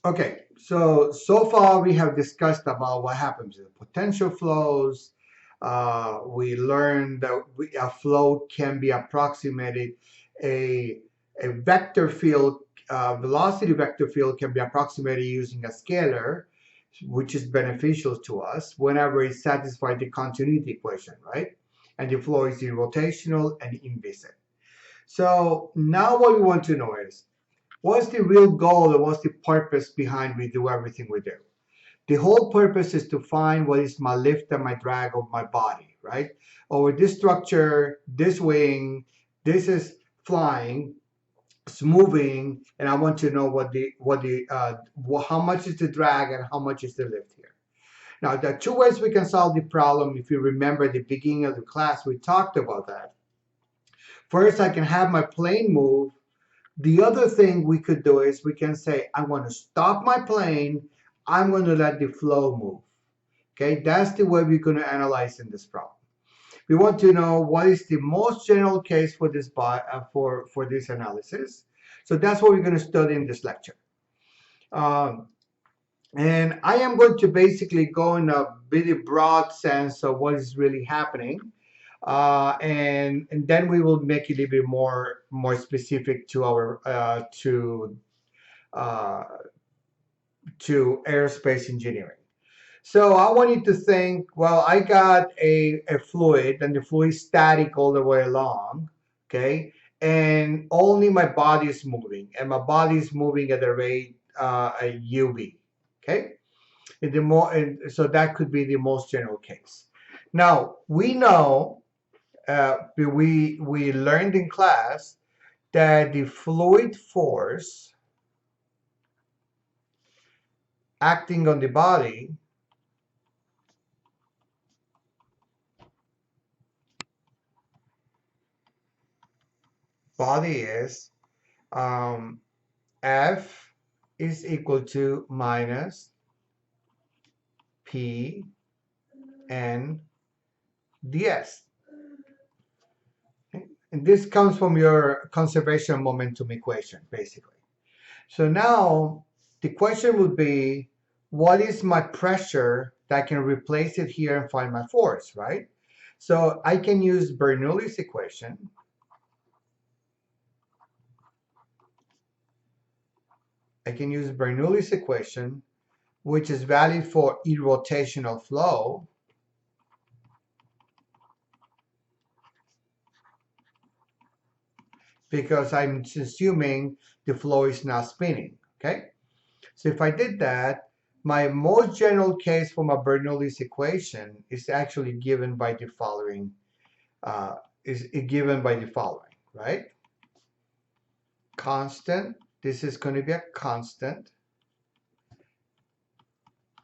Okay, so far we have discussed about what happens in potential flows. We learned that a flow can be approximated. A a vector field, velocity vector field, can be approximated using a scalar, which is beneficial to us whenever it satisfies the continuity equation, right? And the flow is irrotational and inviscid. So now what we want to know is, what's the real goal or what's the purpose behind we do everything we do? The whole purpose is to find what is my lift and my drag of my body, right? Over this structure, this wing, this is flying, it's moving, and I want to know how much is the drag and how much is the lift here. Now, there are two ways we can solve the problem. If you remember the beginning of the class, we talked about that. First, I can have my plane move. The other thing we could do is we can say, I'm going to stop my plane. I'm going to let the flow move. Okay, that's the way we're going to analyze in this problem. We want to know what is the most general case for this for this analysis. So that's what we're going to study in this lecture. Um, and I am going to basically go in a very broad sense of what is really happening. And then we will make it a little bit more specific to our uh, to aerospace engineering. So I want you to think, well, I got a fluid and the fluid is static all the way along, okay? And only my body is moving, and my body is moving at a rate a UV, okay? So that could be the most general case. Now we know we learned in class that the fluid force acting on the body is F is equal to minus P N ds. Okay? And this comes from your conservation momentum equation, basically. So now the question would be, what is my pressure that I can replace it here and find my force, right? So I can use Bernoulli's equation. I can use Bernoulli's equation, which is valid for irrotational flow. Because I'm assuming the flow is not spinning, okay? So if I did that, my most general case for my Bernoulli's equation is actually given by the following, right? Constant, this is going to be a constant,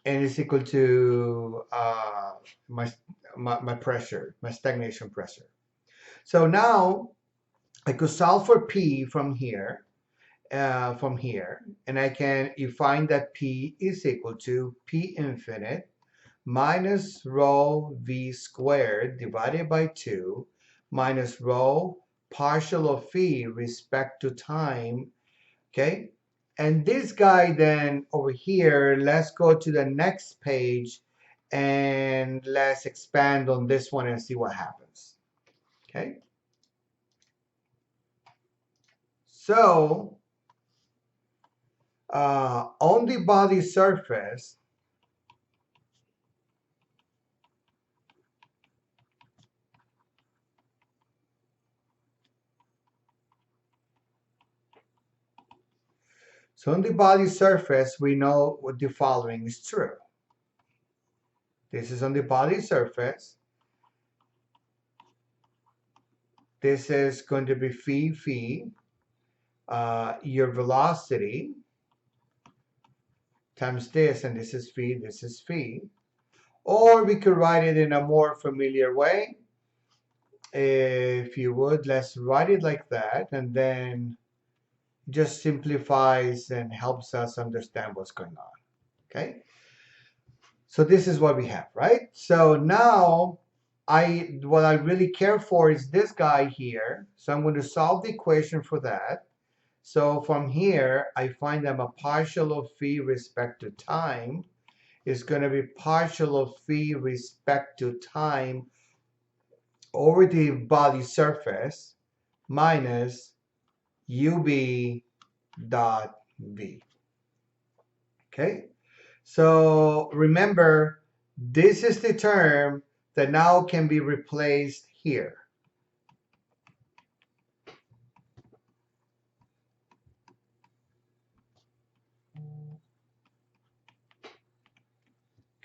and it's equal to my pressure, my stagnation pressure. So now I could solve for P from here, and I can find that P is equal to P infinite minus rho V squared divided by 2 minus rho partial of phi respect to time, okay? And this guy then over here, let's go to the next page and let's expand on this one and see what happens, okay? So on the body surface, so on the body surface, we know what the following is true. This is on the body surface. This is going to be phi, your velocity times this, and this is phi. Or we could write it in a more familiar way. If you would, let's write it like that, and then just simplifies and helps us understand what's going on, okay? So this is what we have, right? So now what I really care for is this guy here. So I'm going to solve the equation for that. So from here, I find that my partial of phi respect to time is going to be partial of phi respect to time over the body surface minus ub dot v. Okay, so remember, this is the term that now can be replaced here.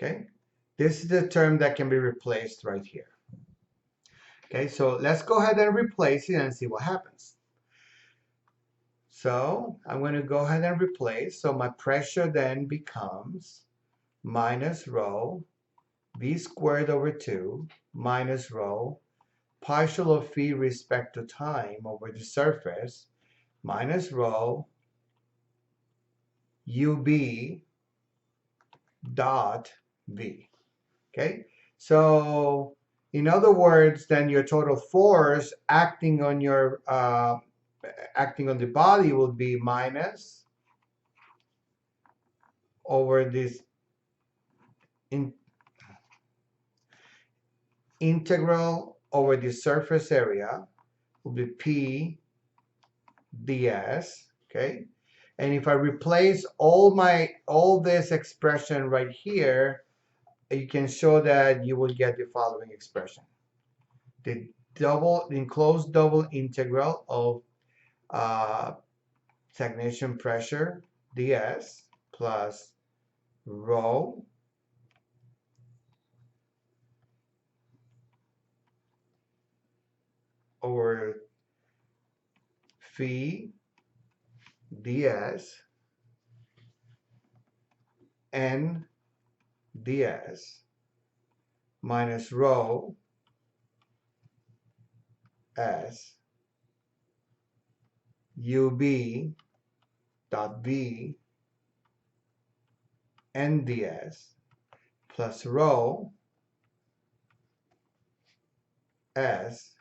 Okay, this is the term that can be replaced right here. Okay, so let's go ahead and replace it and see what happens. So I'm going to go ahead and replace. So my pressure then becomes minus rho v squared over 2 minus rho partial of phi respect to time over the surface minus rho ub dot v. Okay, so in other words, then your total force acting on your acting on the body will be minus over this integral over the surface area will be P ds. Okay, and if I replace all this expression right here, you can show that you will get the following expression: the enclosed double integral of stagnation pressure ds plus rho over phi ds n ds minus rho s ub dot v n ds plus rho s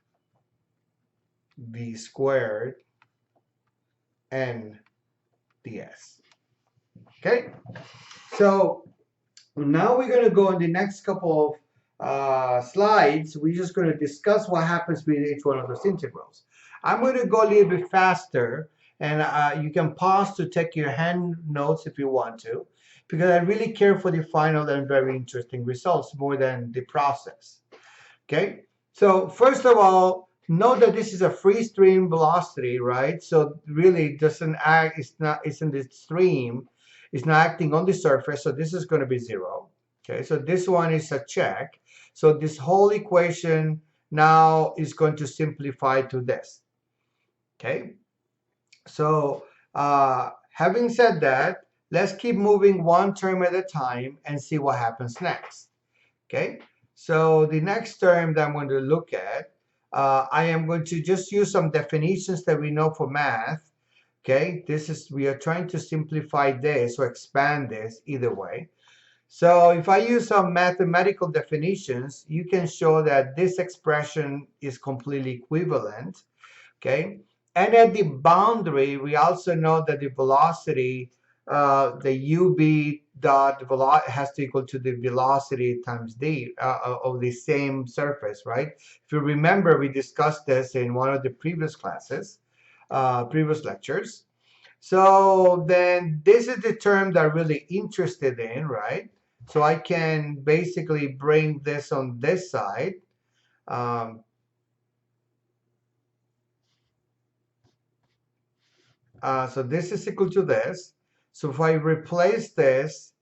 v squared n ds. Okay, so now we're going to go in the next couple of slides. We're just going to discuss what happens with each one of those integrals. I'm going to go a little bit faster, and you can pause to take your hand notes if you want to, because I really care for the final and very interesting results more than the process. Okay, so first of all, note that this is a free stream velocity, right? So really doesn't act, it's in the stream, it's not acting on the surface, so this is going to be 0. Okay, so this one is a check. So this whole equation now is going to simplify to this. Okay, so having said that, let's keep moving one term at a time and see what happens next. Okay, so the next term that I'm going to look at, I am going to just use some definitions that we know for math. Okay, we are trying to simplify this or expand this either way. So if I use some mathematical definitions, you can show that this expression is completely equivalent. Okay, and at the boundary, we also know that the velocity, the ub dot velocity has to equal to the velocity times d of the same surface, right? If you remember, we discussed this in one of the previous classes, previous lectures. So then this is the term that I'm really interested in, right? So I can basically bring this on this side. So this is equal to this. So if I replace this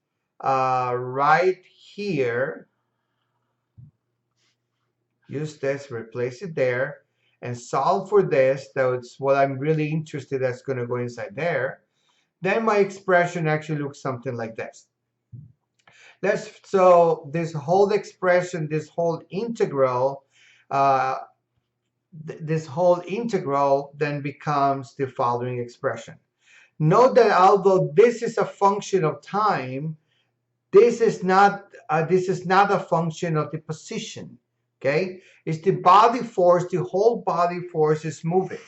right here, use this, replace it there, and solve for this, that's what I'm really interested in, that's going to go inside there, then my expression actually looks something like this. So this whole expression, this whole integral then becomes the following expression. Note that although this is a function of time, this is not a function of the position. Okay, it's the body force. The whole body force is moving.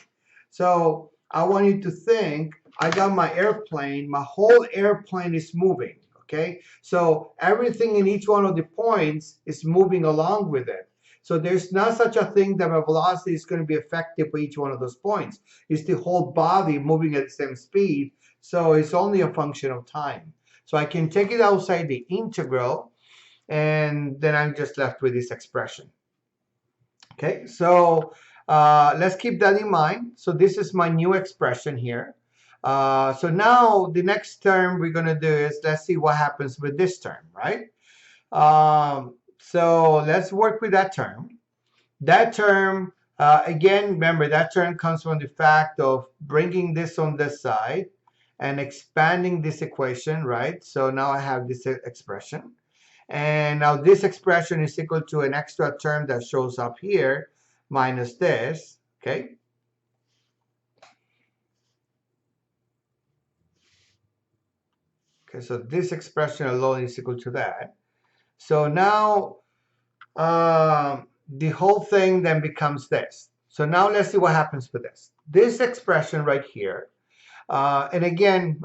So I want you to think, I got my airplane, my whole airplane is moving, okay? So everything in each one of the points is moving along with it. So there's not such a thing that my velocity is going to be effective for each one of those points. It's the whole body moving at the same speed, so it's only a function of time. So I can take it outside the integral, and then I'm just left with this expression. Okay, so let's keep that in mind. So this is my new expression here. So now the next term we're going to do is, let's see what happens with this term, right? So let's work with that term. That term, again, remember, that term comes from the fact of bringing this on this side and expanding this equation, right? So now I have this expression. And now this expression is equal to an extra term that shows up here minus this, okay? Okay, so this expression alone is equal to that. So now the whole thing then becomes this. So now let's see what happens with this. This expression right here, and again,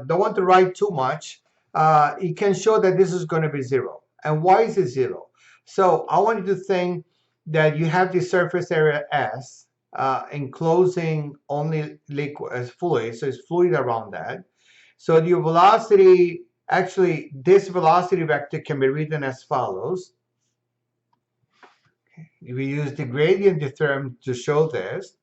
don't want to write too much. It can show that this is going to be 0. And why is it 0? So I want you to think that you have the surface area S enclosing only liquid as fluid, so it's fluid around that. So your velocity, actually, this velocity vector can be written as follows. We use the gradient theorem to show this.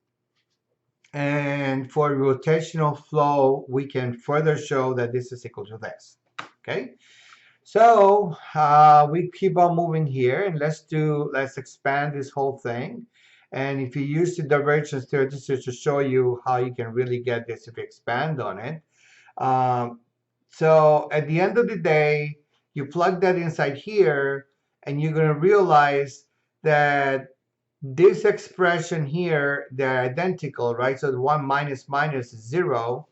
And for rotational flow, we can further show that this is equal to this. Okay, so we keep on moving here, and let's expand this whole thing. And if you use the divergence theorem, this is to show you how you can really get this if you expand on it. So at the end of the day, you plug that inside here, and you're going to realize that this expression here, they're identical, right? So the 1 minus minus is 0.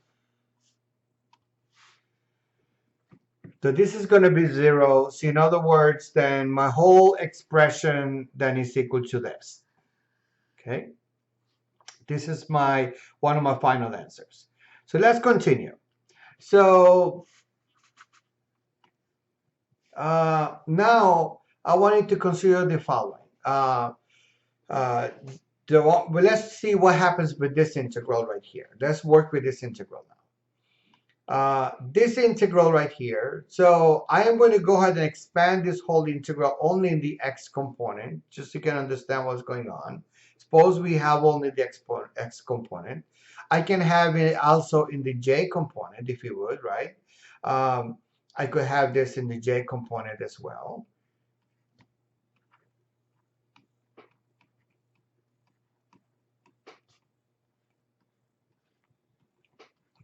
So this is going to be 0. So in other words, then my whole expression then is equal to this. Okay? This is one of my final answers. So let's continue. So now I want you to consider the following. Well, let's see what happens with this integral right here. Let's work with this integral now. This integral right here, so I am going to go ahead and expand this whole integral only in the x component, just so you can understand what's going on. Suppose we have only the x component. I can have it also in the j component, if you would, right? I could have this in the j component as well.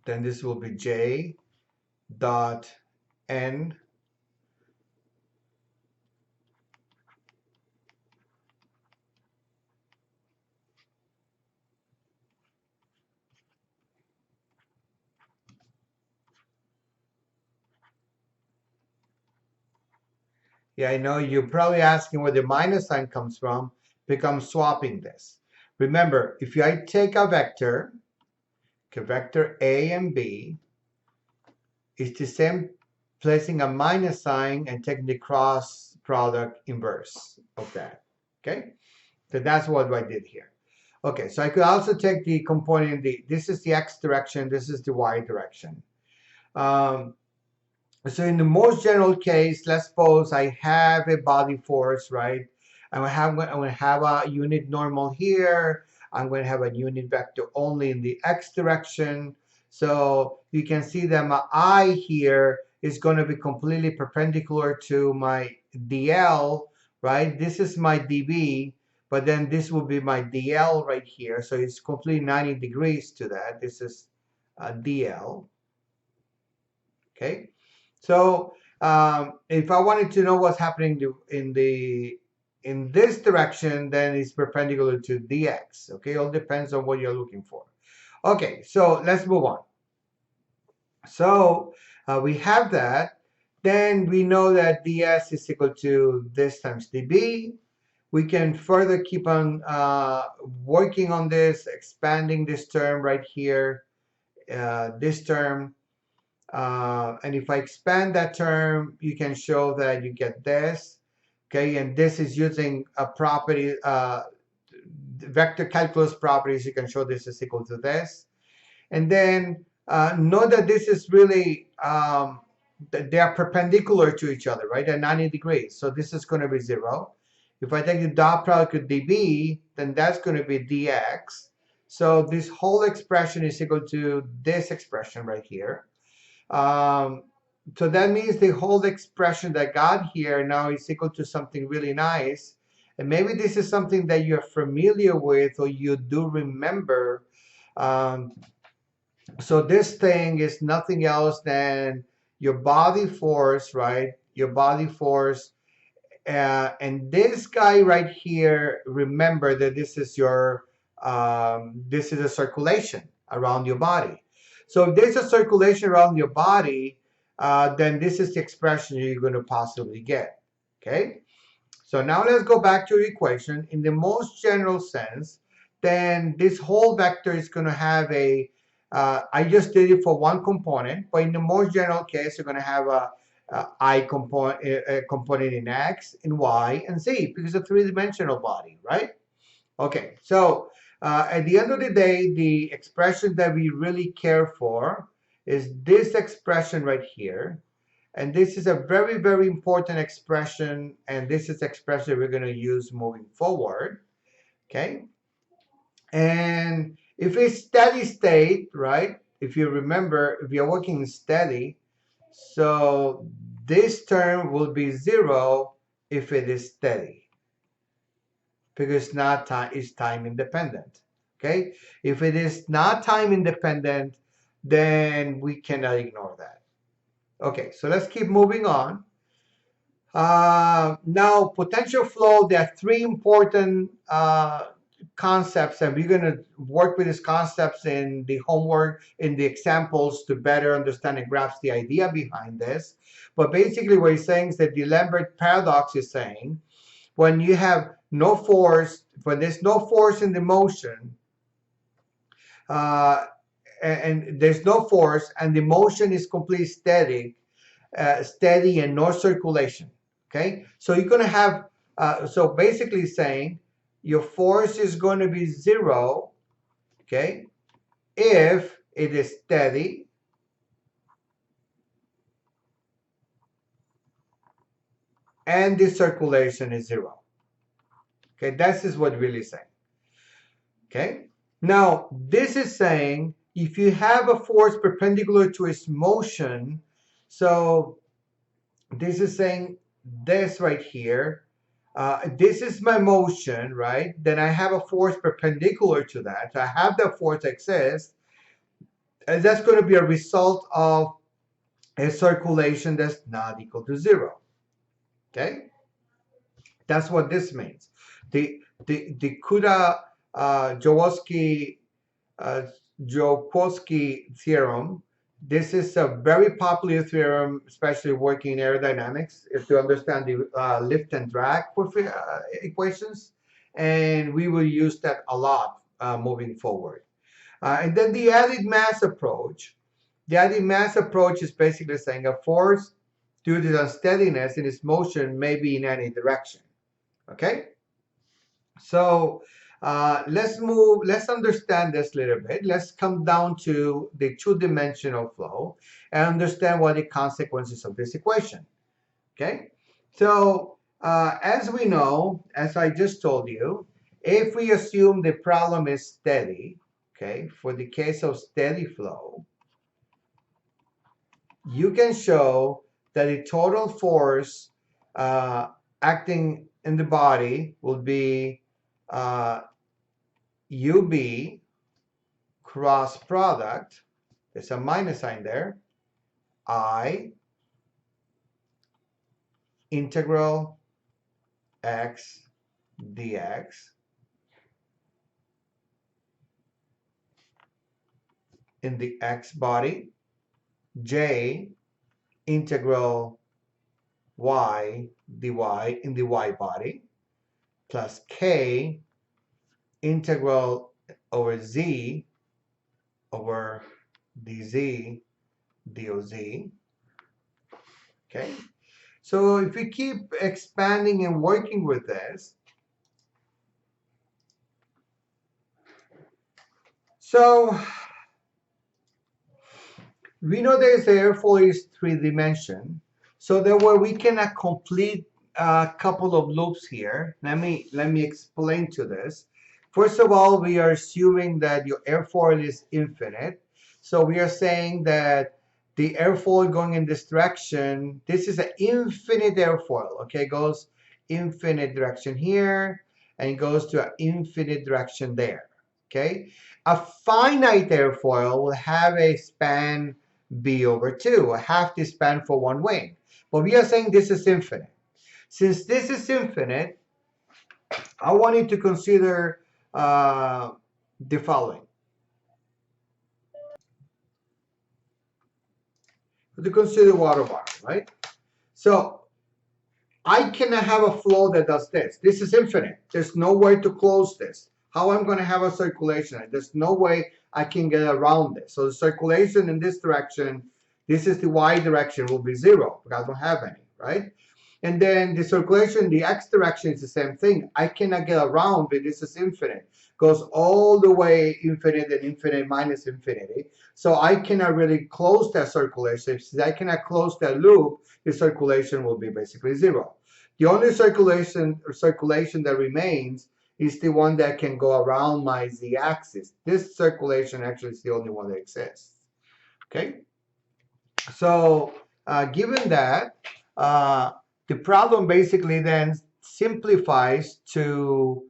Then this will be j dot n Yeah, I know you're probably asking where the minus sign comes from, because I'm swapping this. Remember, if I take a vector A and B, it's the same placing a minus sign and taking the cross product inverse of that. Okay, so that's what I did here. Okay, so I could also take the component, this is the x direction, this is the y direction. So in the most general case, let's suppose I have a body force, right? I'm going to have a unit normal here. I'm going to have a unit vector only in the x direction. So you can see that my I here is going to be completely perpendicular to my dl, right? This is my dv, but then this will be my dl right here. So it's completely 90 degrees to that. This is dl, okay? So if I wanted to know what's happening in this direction, then it's perpendicular to dx. Okay, all depends on what you're looking for. Okay, so let's move on. So we have that. Then we know that ds is equal to this times db. we can further keep on working on this, expanding this term right here, this term. And if I expand that term, you can show that you get this. Okay, and this is using a property, vector calculus properties. You can show this is equal to this. And then know that this is really, they are perpendicular to each other, right? At 90 degrees. So this is going to be 0. If I take the dot product with dB, then that's going to be dx. So this whole expression is equal to this expression right here. So that means the whole expression that got here now is equal to something really nice. And maybe this is something that you're familiar with or you do remember. So this thing is nothing else than your body force, right? Your body force. And this guy right here, remember that this is your, this is a circulation around your body. So if there's a circulation around your body, then this is the expression you're going to possibly get, okay? So now let's go back to your equation. In the most general sense, then this whole vector is going to have a, I just did it for one component, but in the most general case, you're going to have a I component, a component in X, in Y, and Z, because it's a three-dimensional body, right? Okay, so at the end of the day, the expression that we really care for is this expression right here. And this is a very, very important expression, and this is the expression we're going to use moving forward, okay? And if it's steady state, right, if you remember, if you're working steady, so this term will be 0 if it is steady, because it's not time, it's time independent, okay? If it is not time independent, then we cannot ignore that. Okay, so let's keep moving on. Now, potential flow, there are three important concepts, and we're going to work with these concepts in the homework, in the examples, to better understand and grasp the idea behind this. But basically what he's saying is that the Lambert paradox is saying, when you have no force, when there's no force in the motion, and there's no force, and the motion is completely steady, steady and no circulation. Okay, so you're going to have, so basically saying your force is going to be 0, okay, if it is steady and the circulation is 0. Okay, this is what really saying. Okay, now this is saying if you have a force perpendicular to its motion, so this is saying this right here, this is my motion, right? Then I have a force perpendicular to that. So I have that force exists, and that's going to be a result of a circulation that's not equal to 0. Okay, that's what this means. The Kuda-Joukowski theorem. This is a very popular theorem, especially working in aerodynamics, if you understand the lift and drag equations. And we will use that a lot moving forward. And then the added mass approach. The added mass approach is basically saying a force due to the unsteadiness in its motion may be in any direction. Okay? So let's understand this a little bit. Let's come down to the two-dimensional flow and understand what the consequences of this equation. Okay, so as we know, as I just told you, if we assume the problem is steady, okay, for the case of steady flow, you can show that the total force acting in the body will be UB cross product, there's a minus sign there, I integral x dx in the x body, j integral y dy in the y body, plus K integral over Z over dz doz. Okay, so if we keep expanding and working with this, so we know there's airflow is 3-dimension, so that way we can complete a couple of loops here. Let me explain to this. First of all, we are assuming that your airfoil is infinite. So we are saying that the airfoil going in this direction, this is an infinite airfoil, okay? It goes infinite direction here, and it goes to an infinite direction there, okay? A finite airfoil will have a span b over 2, a half the span for one wing. But we are saying this is infinite. Since this is infinite, I want you to consider the following. To consider water bar, right? So I cannot have a flow that does this. This is infinite. There's no way to close this. How I'm going to have a circulation? There's no way I can get around this. So the circulation in this direction, this is the y direction, will be 0 because I don't have any, right? And then the circulation in the x direction is the same thing. I cannot get around it. This is infinite. Goes all the way infinite and infinite minus infinity. So I cannot really close that circulation. Since I cannot close that loop, the circulation will be basically 0. The only circulation that remains is the one that can go around my z-axis. This circulation actually is the only one that exists. Okay? So given that, the problem basically then simplifies to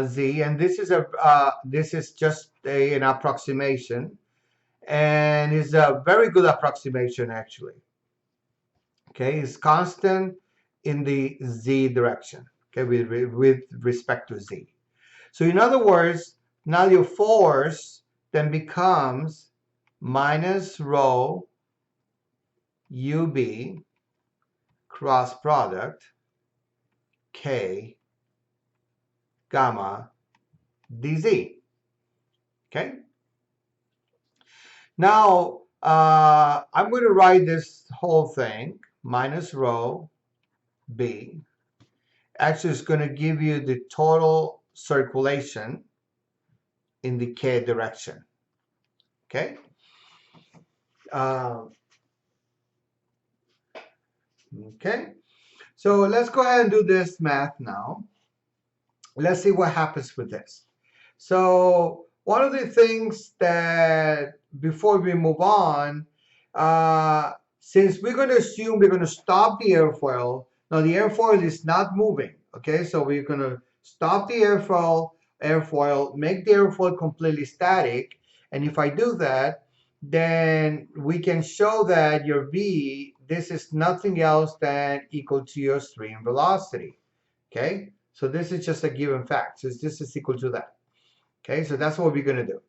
z, and this is just an approximation, and is a very good approximation actually. Okay, it's constant in the z direction. Okay, with respect to z. So in other words, now your force then becomes minus rho ub cross product k gamma dz. Okay. Now I'm going to write this whole thing minus rho b. Actually, it's going to give you the total circulation in the k direction. Okay. Okay. So let's go ahead and do this math now. Let's see what happens with this. So one of the things that before we move on, since we're going to assume we're going to stop the airfoil, now the airfoil is not moving. Okay, so we're going to stop the airfoil, make the airfoil completely static, and if I do that, then we can show that your v, this is nothing else than equal to your stream velocity. Okay, so this is just a given fact. So this is equal to that. Okay, so that's what we're going to do.